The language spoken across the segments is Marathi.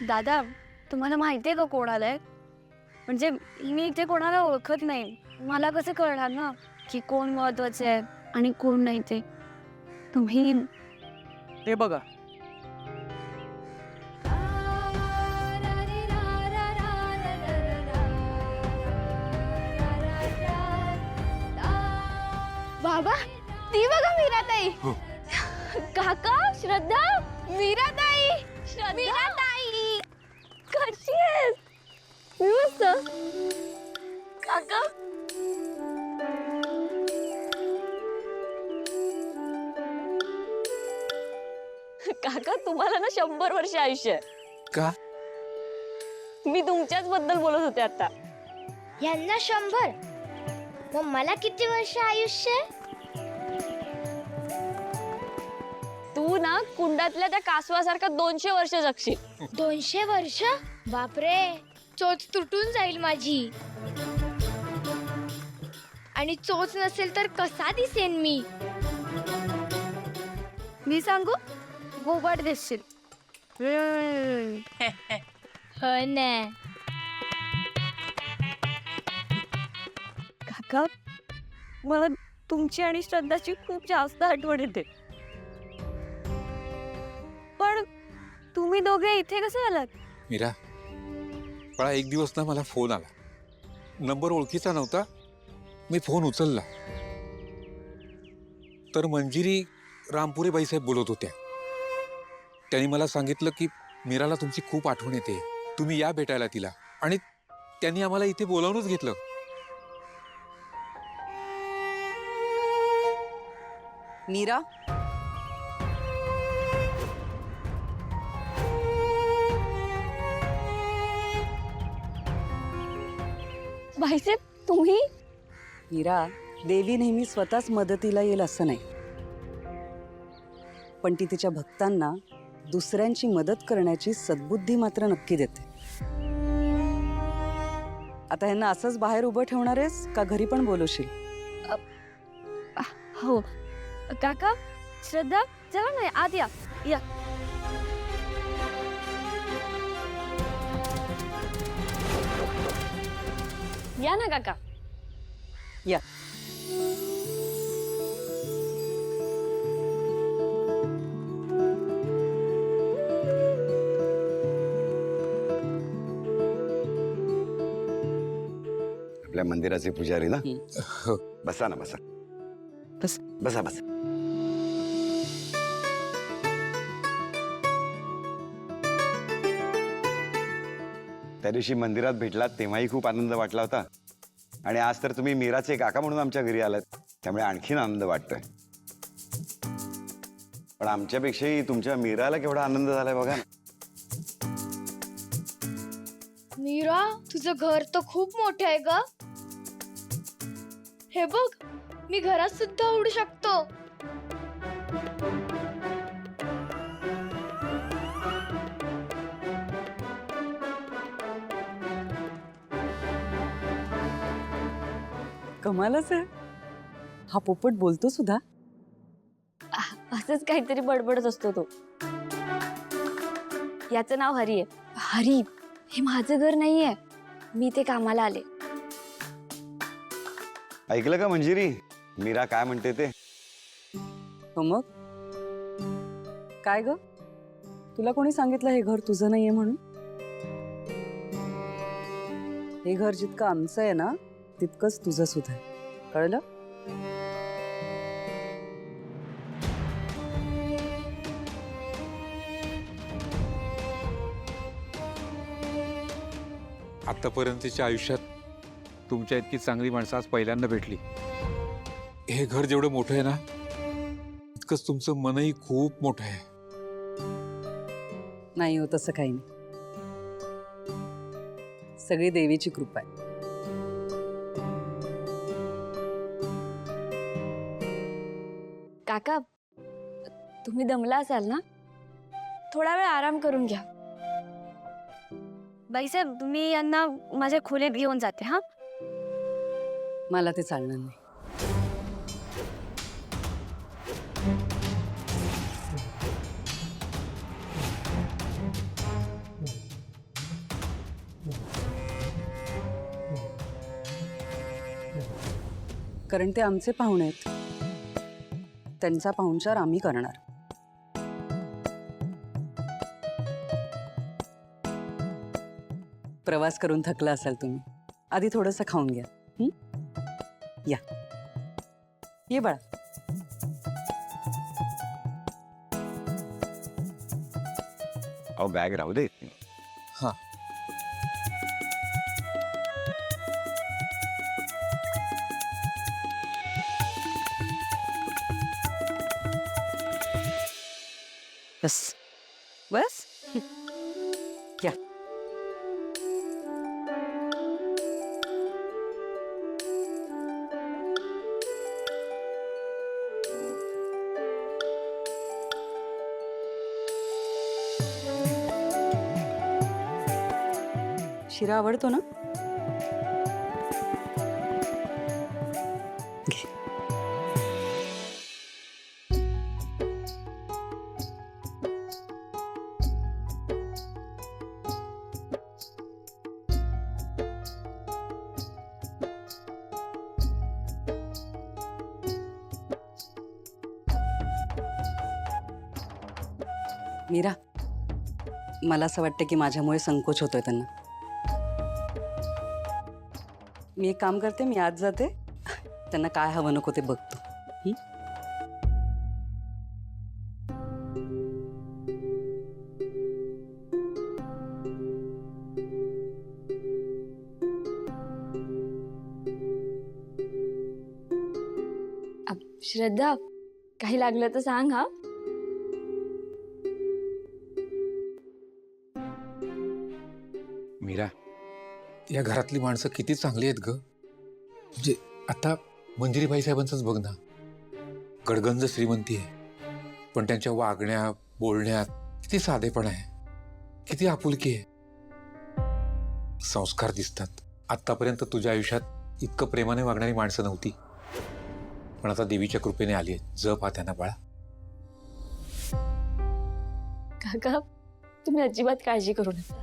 दादा तुम्हाला माहिती आहे का कोण आलंय? म्हणजे मी इथे कोणाला ओळखत नाही. मला कसं कळणार ना की कोण महत्वाचं आहे आणि कोण नाही ते. तुम्ही हे बघा. बाबा ती बघा मीराताई. काका श्रद्धा मीराताई मीराताई कशी आहेस? मी मस्त. काका काका तुम्हाला ना 100 वर्ष आयुष्य आहे. का? मी तुमच्याच बद्दल बोलत होते आता. यांना 100 मग मला किती वर्ष आयुष्य आहे? तू ना कुंडातल्या त्या कासवासारखा 200 वर्ष जगशील. 200 वर्ष? बापरे, चोच तुटून जाईल माझी. आणि चोच नसेल तर कसा दिसेन मी? मी सांगू गोबाट दिसशील. हो ना. काका मला तुमची आणि श्रद्धाची खूप जास्त आठवण येते. पण तुम्ही दोघे इथे कसे आलात? मीरा, बाळा एक दिवस ना मला फोन आला. नंबर ओळखीचा नव्हता. मी फोन उचलला तर मंजिरी रामपुरे बाईसाहेब बोलत होत्या. त्यांनी मला सांगितलं की मीराला तुमची खूप आठवण येते, तुम्ही या भेटायला तिला. आणि त्यांनी आम्हाला इथे बोलावूनच घेतलं. मीरा, बाईसाहेब तुम्ही? मीरा, देवी नेहमी स्वतःच मदतीला येईल असं नाही, पण ती तिच्या भक्तांना दुसऱ्यांची मदत करण्याची सद्बुद्धी मात्र नक्की देते. आता ह्यांना असंच बाहेर उभं ठेवणार आहेस का घरी पण बोलवशील? हो काका श्रद्धा चला ना आत या. या या ना काका. या. आपल्या मंदिराचे पुजारी ना. हो. बसा ना, बसा बस. बसा बसा. त्या दिवशी मंदिरात भेटलात तेव्हाही खूप आनंद वाटला होता. आणि आज तर तुम्ही मीराचे काका म्हणून आमच्या घरी आलात, त्यामुळे आणखीन आनंद वाटतोय. पण आमच्यापेक्षाही तुमच्या मीराला केवढा आनंद झालाय बघा ना. मीरा, तुझं घर तर खूप मोठं आहे ग. हे बघ, मी घरात सुद्धा उडू शकतो. कमालच आहे. हा पोपट बोलतो सुद्धा. असंच काहीतरी बडबडत असतो तो. याचं नाव हरी आहे. हरी, हे माझं घर नाहीये, मी ते कामाला आले. ऐकलं का मंजिरी, मीरा काय म्हणते ते? हो मग काय ग, तुला कोणी सांगितलं हे घर तुझं नाहीये म्हणून? हे घर जितकं आमचं आहे ना तितकंच तुझं सुद्धा आहे, कळलं? आतापर्यंतच्या आयुष्यात तुमच्या इतकी चांगली माणसं आज पहिल्यांदा भेटली. हे घर जेवढं मोठं आहे ना इतकंच तुमचं मनही खूप मोठं आहे. नाही हो, तसं काही नाही. सगळी देवीची कृपा आहे. काका तुम्ही दमला असाल ना, थोडा वेळ आराम करून घ्या. बाईसाहेब मी यांना माझ्या खोलीत घेऊन जाते. हा, मला ते चालणार नाही. कारण ते आमचे पाहुणे आहेत. त्यांचा पाहुणचार आम्ही करणार. प्रवास करून थकला असाल तुम्ही, आधी थोडंसं खाऊन घ्या. हं? या, ये बाळा. अहो बॅग राहू दे. हां. बस बस. या. शिरा आवडतो ना? घे. मीरा, मला असं वाटतं की माझ्यामुळे संकोच होतोय त्यांना. मी एक काम करते, मी आज जाते, त्यांना काय हवं नको ते बघतो. हं? श्रद्धा, काही लागलं तर सांग. हा, मीरा, या घरातली माणसं किती चांगली आहेत ग. म्हणजे आता मंजिरीबाई साहेबांचंच बघ ना. गडगंज श्रीमंती आहे, पण त्यांच्या वागण्या बोलण्यात किती साधेपण आहे, किती आपुलकी आहे, संस्कार दिसतात. आतापर्यंत तुझ्या आयुष्यात इतकं प्रेमाने वागणारी माणसं नव्हती, पण आता देवीच्या कृपेने आली आहेत. जप हा त्यांना बाळा. काका, तुम्ही अजिबात काळजी करू नका.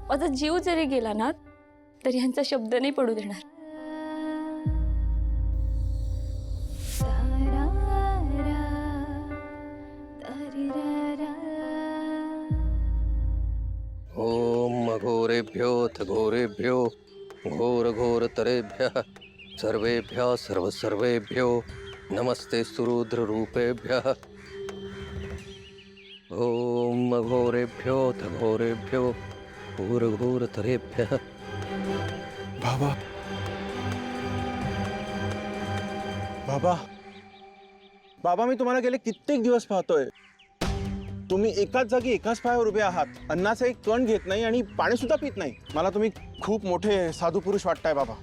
माझा जीव जरी गेला ना तरी यांचा शब्द नाही पडू देणार. ओम घोरेभ्यो घोरेभ्यो घोर घोरतरेभ्यः सर्वेभ्यः सर्वसर्वेभ्यो नमस्ते सुरुद्र रूपेभ्यः. ओम घोरेभ्यो घोरेभ्यो घोर घोरतरेभ्यः. बाबा, बाबा, बाबा, मी तुम्हाला गेले कित्येक दिवस पाहतोय. तुम्ही एकाच जागी एकाच पायावर उभे आहात. अन्नाचा एक कण घेत नाही आणि पाणी सुद्धा पित नाही. मला तुम्ही खूप मोठे साधू पुरुष वाटताय बाबा.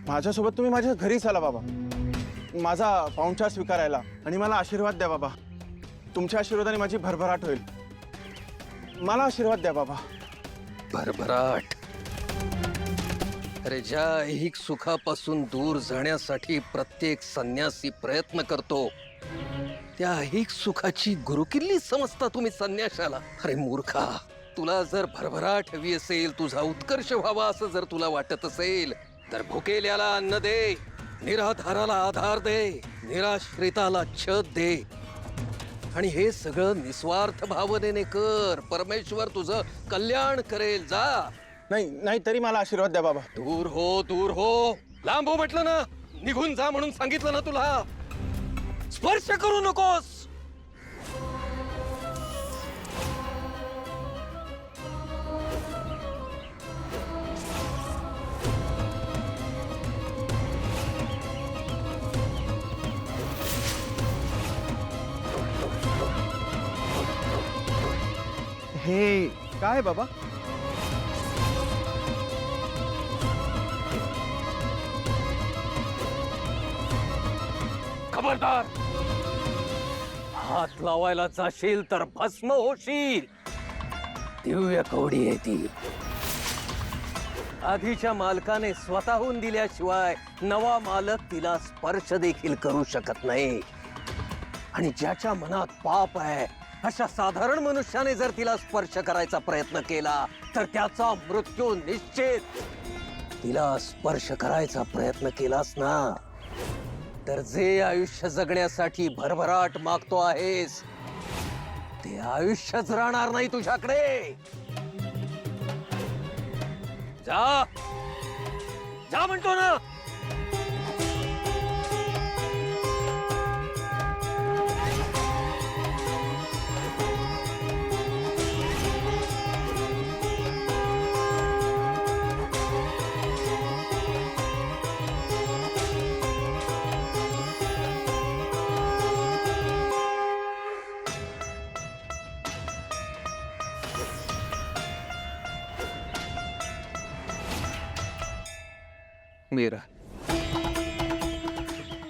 माझ्यासोबत तुम्ही माझ्या घरी चला बाबा, माझा पाहुणचार स्वीकारायला, आणि मला आशीर्वाद द्या बाबा. तुमच्या आशीर्वादाने माझी भरभराट होईल. मला आशीर्वाद द्या बाबा. भरभराट. अरे, ज्या ऐहिक सुखापासून दूर जाण्यासाठी प्रत्येक संन्यासी प्रयत्न करतो, त्या ऐहिक सुखाची गुरुकिल्ली समजता तुम्ही संन्याशाला. अरे मूर्खा, तुला जर भरभराट हवी असेल, तुझा उत्कर्ष व्हावा असं जर तुला वाटत असेल, तर भुकेल्याला अन्न दे, निराधाराला आधार दे, निराश्रिताला छत दे, आणि हे सगळं निस्वार्थ भावनेने कर. परमेश्वर तुझं कल्याण करेल. जा. नाही नाही, तरी मला आशीर्वाद द्या बाबा. दूर हो, दूर हो. लांब हो म्हटलं ना. निघून जा म्हणून सांगितलं ना तुला. स्पर्श करू नकोस. हे काय बाबा? खबरदार, हात लावायला जाशील तर भस्म होशील. दिव्य कवडी आहे ती. आधीच्या मालकाने स्वतःहून दिल्याशिवाय नवा मालक तिला स्पर्श देखील करू शकत नाही. आणि ज्याच्या मनात पाप आहे अशा साधारण मनुष्याने जर तिला स्पर्श करायचा प्रयत्न केला तर त्याचा मृत्यू निश्चित. तिला स्पर्श करायचा प्रयत्न केलास ना तर जे आयुष्य जगण्यासाठी भरभराट मागतो आहेस ते आयुष्यच राहणार नाही तुझ्याकडे. जा जा म्हणतो ना. मीरा,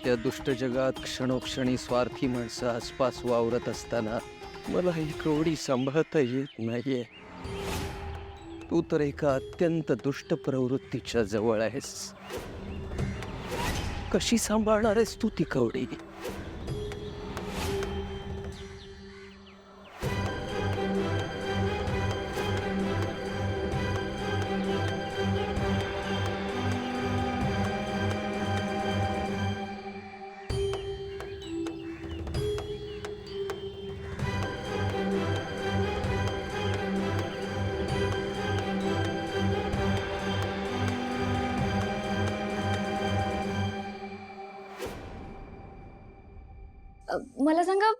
या दुष्ट जगात क्षणोक्षणी स्वार्थी माणसं आसपास वावरत असताना मला ही कवडी सांभाळता येत नाहीये. तू तर एका अत्यंत दुष्ट प्रवृत्तीच्या जवळ आहेस. कशी सांभाळणार आहेस तू ती कवडी? मला सांगा,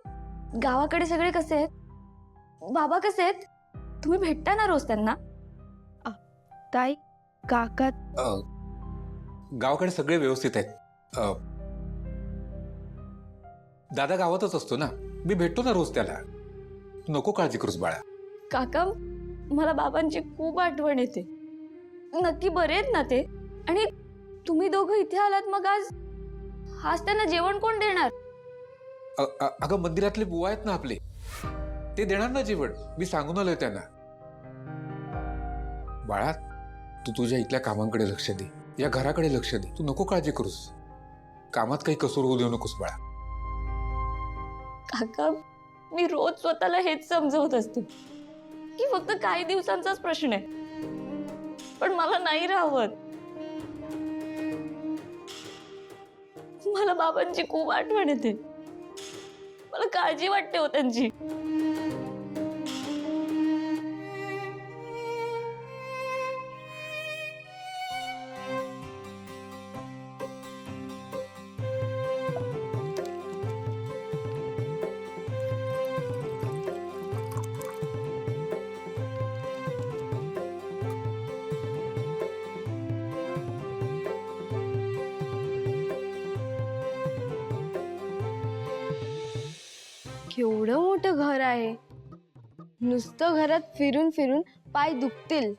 गावाकडे सगळे कसे आहेत? बाबा कसे आहेत? तुम्ही भेटता ना रोज त्यांना? ताई, काका? गावाकडे सगळे व्यवस्थित आहेत. दादा गावातच असतो ना, मी भेटतो ना रोज त्याला. तू नको काळजी करूस बाळा. काका, मला बाबांची खूप आठवण येते. नक्की बरे आहेत ना ते? आणि तुम्ही दोघं इथे आलात, मग आज त्यांना जेवण कोण देणार? अगं, मंदिरातले बुवा आहेत ना आपले, ते देणार ना जेवण. मी सांगून आलोय त्यांना. बाळा, तू तुझ्या इथल्या कामांकडे लक्ष दे, या घराकडे लक्ष दे. तू नको काळजी करूस. कामात काही कसूर होऊ देऊ नकोस बाळा. काका, मी रोज स्वतःला हेच समजवत असते की फक्त काही दिवसांचाच प्रश्न आहे, पण मला नाही राहत. मला बाबांची खूप आठवण येते. मला काळजी वाटते हो त्यांची. केवढं मोठं घर आहे. नुसतं घरात फिरून फिरून पाय दुखतील.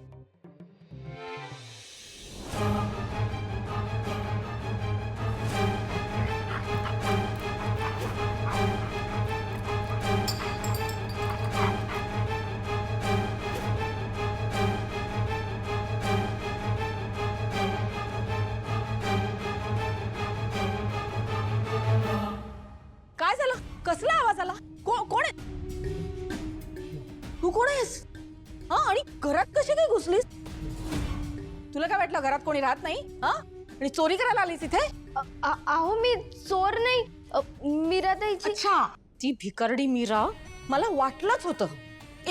काय झालं? कसला आवाज आला? कोण आहे? तू कोण आहेस? हा, आणि घरात कशी काय घुसलीस? तुला काय वाटलं घरात कोणी राहत नाही? हा, आणि चोरी करायला आलीस इथे? अहो, मी चोर नाही. मीराताईची. अच्छा, ती भिकारडी मीरा. मला वाटलंच होतं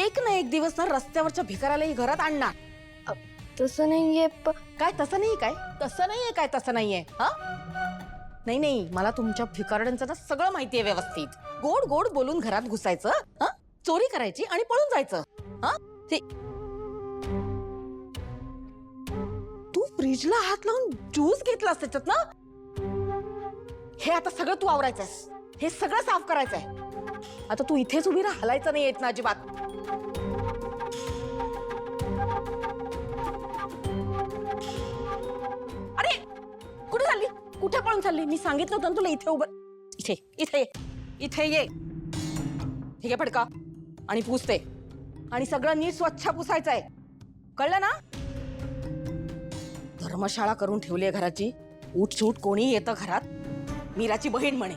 एक ना एक दिवस ना रस्त्यावरच्या भिकाऱ्याला ही घरात आणणार. तसं नाहीये. काय तसं नाही? काय तसं नाहीये? काय तसं नाहीये? हा, नाही नाही, मला तुमच्या भिकारड्यांचं ना सगळं माहितीये व्यवस्थित. गोड गोड बोलून घरात घुसायचं, हा, चोरी करायची आणि पळून जायचं. हा, ते तू फ्रीजला हात लावून ज्यूस घेतलास त्याच्यात ना. हे आता सगळं तू आवरायचंस. हे सगळं साफ करायचंय. आता तू इथेच उभी राहा, हलायचं नाही येत ना अजिबात. अरे, कुठे चालली? कुठे पळून चालली? मी सांगितलं होतं ना तुला इथे उभं. इथे इथे ये, इथे ये. ठीक आहे, फडका आणि पुसते. आणि सगळं नीट स्वच्छ पुसायचंय, कळलं ना? धर्मशाळा करून ठेवली आहे घराची. उठसूट कोणी येतं घरात, मीराची बहीण म्हणे.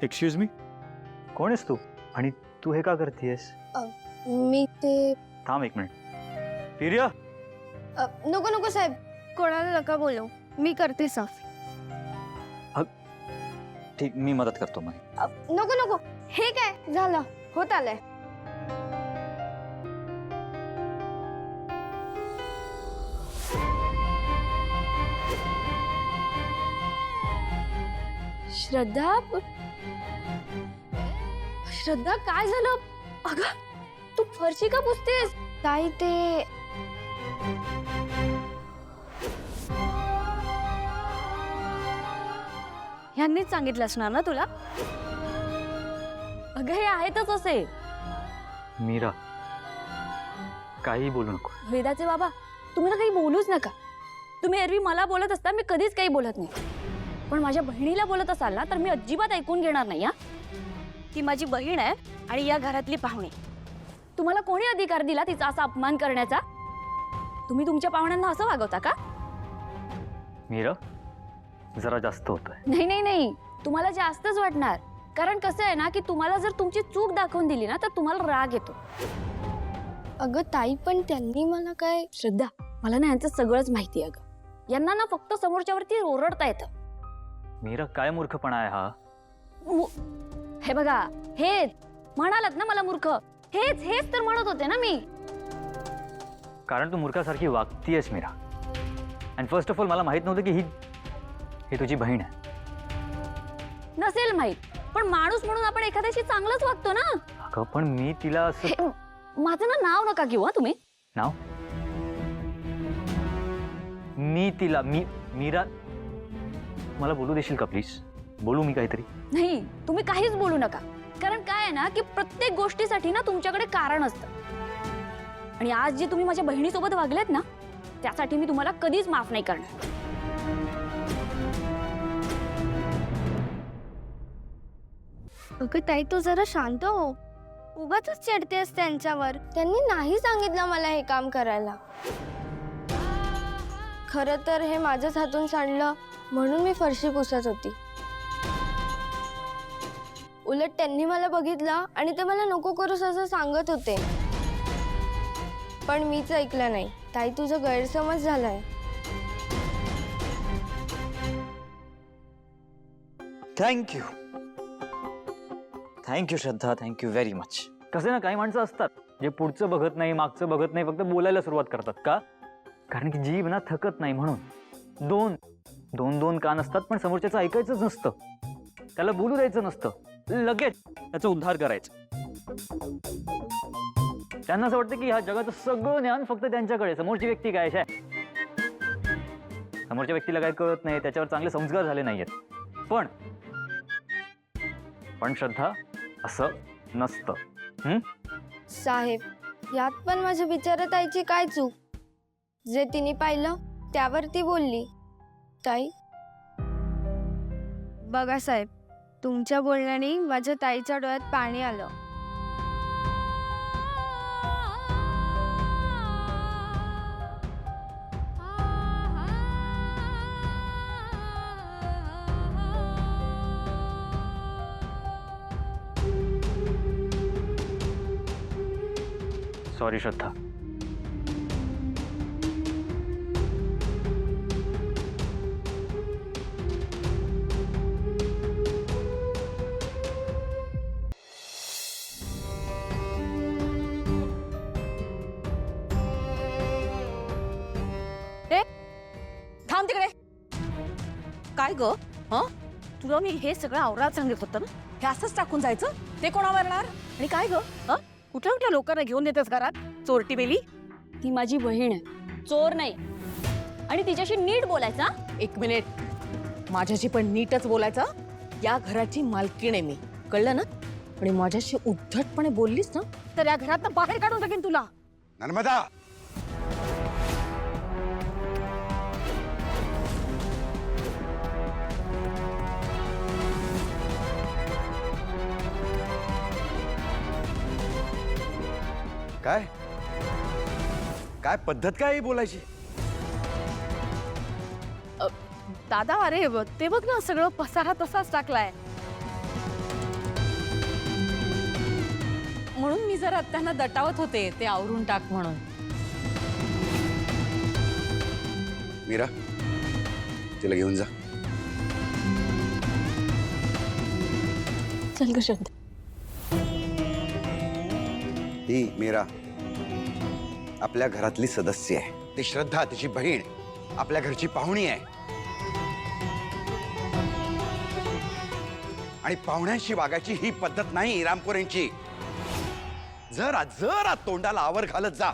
एक्सक्यूज मी, कोण आहेस तू आणि तू हे का करतेस? मी ते थांब एक मिनिट. प्रिया, नको नको साहेब. कोणाला नका बोलू, मी करते साफ. ठीक, मी मदत करतो मग. नको नको, हे काय झालं, होत आलंय. श्रद्धा, श्रद्धा काय झालं? अगं तू फरशी का पुसतेस? ताई ते ह्यांनीच सांगितलं असणार ना तुला? अगं हे आहेतच असे. मीरा, काही बोलू नको. वेदाचे बाबा, तुम्ही ना काही बोलूच नका. तुम्ही एरवी मला बोलत असता, मी कधीच काही बोलत नाही. पण माझ्या बहिणीला बोलत असाल ना, तर मी अजिबात ऐकून घेणार नाही. हा, ती माझी बहीण आहे आणि या घरातली पाहुणी. तुम्हाला कोणी अधिकार दिला तिचा असा अपमान करण्याचा? तुम्ही तुमच्या पाहुण्यांना असं वागवता का? मीरा, जरा जास्त होतंय. नाही नाही नाही, तुम्हाला जास्तच वाटणार. कारण कसं आहे ना, की तुम्हाला जर तुमची चूक दाखवून दिली ना, तर तुम्हाला राग येतो. अगं ताई, पण त्यांनी मला काय... श्रद्धा, मला ना यांचं सगळंच माहिती आहे. अगं यांना ना फक्त समोरच्यावरती ओरडता येतं. मीरा, काय मूर्खपणा आहे हा? हे बघा, हेच म्हणालात ना मला मूर्ख. हेच हेच तर म्हणत होते ना मी. कारण तू मूर्खासारखी वागतीयस Meera. And first of all, मला माहित नव्हतं की ही तुझी बहीण आहे. नसेल माहित, पण माणूस म्हणून आपण एखाद्याशी चांगलंच वागतो ना. अगं पण मी तिला असं... माझं ना नाव नका घेऊ. तुम्ही नाव? मी तिला मीरा, मला बोलू देशील का प्लीज? बोलू मी काहीतरी? नाही, तुम्ही काहीच बोलू नका. कारण काय आहे ना, की प्रत्येक गोष्टीसाठी ना तुमच्याकडे कारण असतं. आणि आज जे तुम्ही माझ्या बहिणीसोबत वागलेत ना, त्यासाठी मी तुम्हाला कधीच माफ नाही करणार. अगं ताई, तू जरा शांत हो. उगाच चिडतेस त्यांच्यावर. त्यांनी नाही सांगितलं मला हे काम करायला. खरं तर हे माझ्याच हातून सांडलं म्हणून मी फरशी पुसत होती. उलट त्यांनी मला बघितलं आणि ते मला नको करूस असं सांगत होते. पण मीच ऐकलं नाही. ताई, तुझा गैरसमज झालाय. थँक्यू श्रद्धा, थँक्यू व्हेरी मच. कसे ना, काही माणसं असतात जे पुढचं बघत नाही, मागचं बघत नाही, फक्त बोलायला सुरुवात करतात. का? कारण की जीभ ना थकत नाही म्हणून. दोन कान असतात, पण समोरच्याचं ऐकायचंच नसतं, त्याला बोलू द्यायचं नसतं, लगेच त्याचा उद्धार करायचा. त्यांना असं वाटतं की ह्या जगाचं सगळं ज्ञान फक्त त्यांच्याकडे. समोरची व्यक्ती काय आहे, समोरच्या व्यक्तीला काय कळत नाही, त्याच्यावर चांगले संस्कार झाले नाहीयेत. पण श्रद्धा, असं नसतं. साहेब, यात पण माझ्या बिचाऱ्या ताईची काय चूक? जे तिने पाहिलं त्यावर ती बोलली. ताई, बघा साहेब, तुमच्या बोलण्याने माझ्या ताईच्या डोळ्यात पाणी आलं. सॉरी श्रद्धा. थांब तिकडे. काय ग? तुला मी हे सगळं आवरात सांगित होतं ना. हे असंच टाकून जायचं? ते कोण आवरणार? आणि काय ग, कुठल्या कुठल्या लोकांना घेऊन येतेस घरात? चोरटी बेली. ती माझी बहीण आहे, चोर नाही. आणि तिच्याशी नीट बोलायचा. एक मिनिट, माझ्याशी पण नीटच बोलायचं. या घराची मालकीण आहे मी, कळलं ना? आणि माझ्याशी उद्धटपणे बोललीस ना, तर या घरात बाहेर काढून टाकेन तुला. नर्मदा, काय काय पद्धत काय ही बोलायची? दादा, अरे ते बघ ना, सगळं पसारा तसाच टाकलाय. म्हणून मी जरा त्यांना दटावत होते ते आवरून टाक म्हणून. मीरा तिला घेऊन जा. चल ग श्रद्धा. ही मीरा आपल्या घरातली सदस्य आहे. ती श्रद्धा तिची बहीण आपल्या घरची पाहुणी आहे. आणि पाहुण्यांशी वागायची ही पद्धत नाही रामपुरेंची. जरा जरा तोंडाला आवर घालत जा.